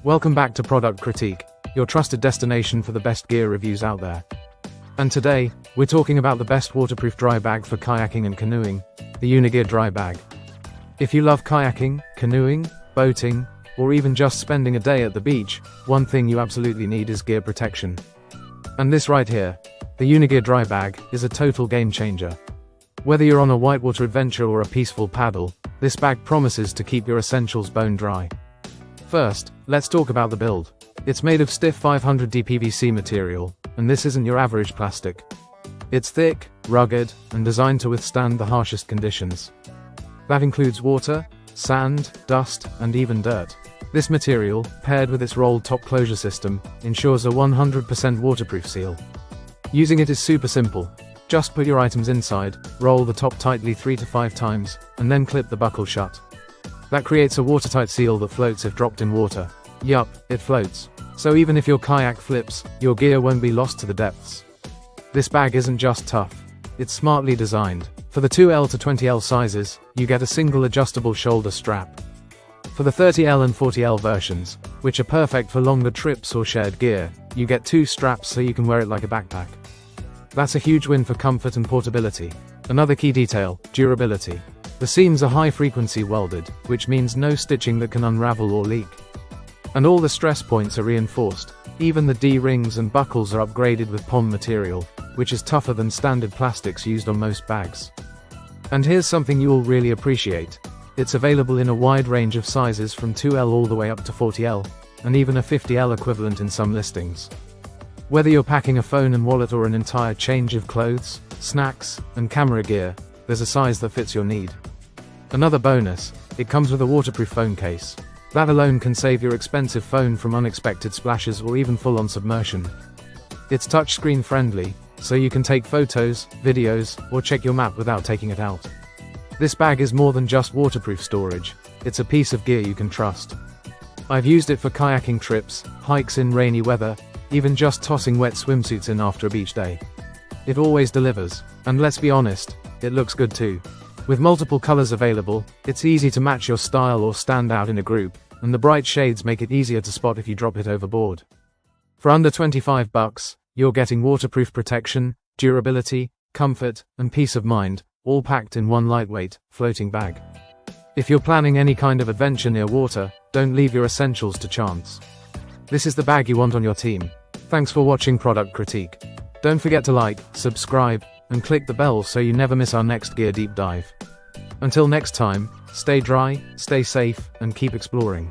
Welcome back to Product Critique, your trusted destination for the best gear reviews out there. And today, we're talking about the best waterproof dry bag for kayaking and canoeing, the Unigear dry bag. If you love kayaking, canoeing, boating, or even just spending a day at the beach, one thing you absolutely need is gear protection. And this right here, the Unigear dry bag, is a total game changer. Whether you're on a whitewater adventure or a peaceful paddle, this bag promises to keep your essentials bone dry. First, let's talk about the build. It's made of stiff 500D PVC material, and this isn't your average plastic. It's thick, rugged, and designed to withstand the harshest conditions. That includes water, sand, dust, and even dirt. This material, paired with its rolled top closure system, ensures a 100% waterproof seal. Using it is super simple. Just put your items inside, roll the top tightly 3 to 5 times, and then clip the buckle shut. That creates a watertight seal that floats if dropped in water. Yup, it floats. So even if your kayak flips, your gear won't be lost to the depths. This bag isn't just tough. It's smartly designed. For the 2L to 20L sizes, you get a single adjustable shoulder strap. For the 30L and 40L versions, which are perfect for longer trips or shared gear, you get 2 straps so you can wear it like a backpack. That's a huge win for comfort and portability. Another key detail, durability. The seams are high-frequency welded, which means no stitching that can unravel or leak. And all the stress points are reinforced. Even the D-rings and buckles are upgraded with POM material, which is tougher than standard plastics used on most bags. And here's something you'll really appreciate. It's available in a wide range of sizes from 2L all the way up to 40L, and even a 50L equivalent in some listings. Whether you're packing a phone and wallet or an entire change of clothes, snacks, and camera gear, there's a size that fits your need. Another bonus, it comes with a waterproof phone case. That alone can save your expensive phone from unexpected splashes or even full-on submersion. It's touchscreen friendly, so you can take photos, videos, or check your map without taking it out. This bag is more than just waterproof storage, it's a piece of gear you can trust. I've used it for kayaking trips, hikes in rainy weather, even just tossing wet swimsuits in after a beach day. It always delivers, and let's be honest, it looks good too. With multiple colors available, it's easy to match your style or stand out in a group, and the bright shades make it easier to spot if you drop it overboard. For under $25, you're getting waterproof protection, durability, comfort, and peace of mind, all packed in one lightweight, floating bag. If you're planning any kind of adventure near water, don't leave your essentials to chance. This is the bag you want on your team. Thanks for watching Product Critique. Don't forget to like, subscribe, and click the bell so you never miss our next gear deep dive. Until next time, stay dry, stay safe, and keep exploring.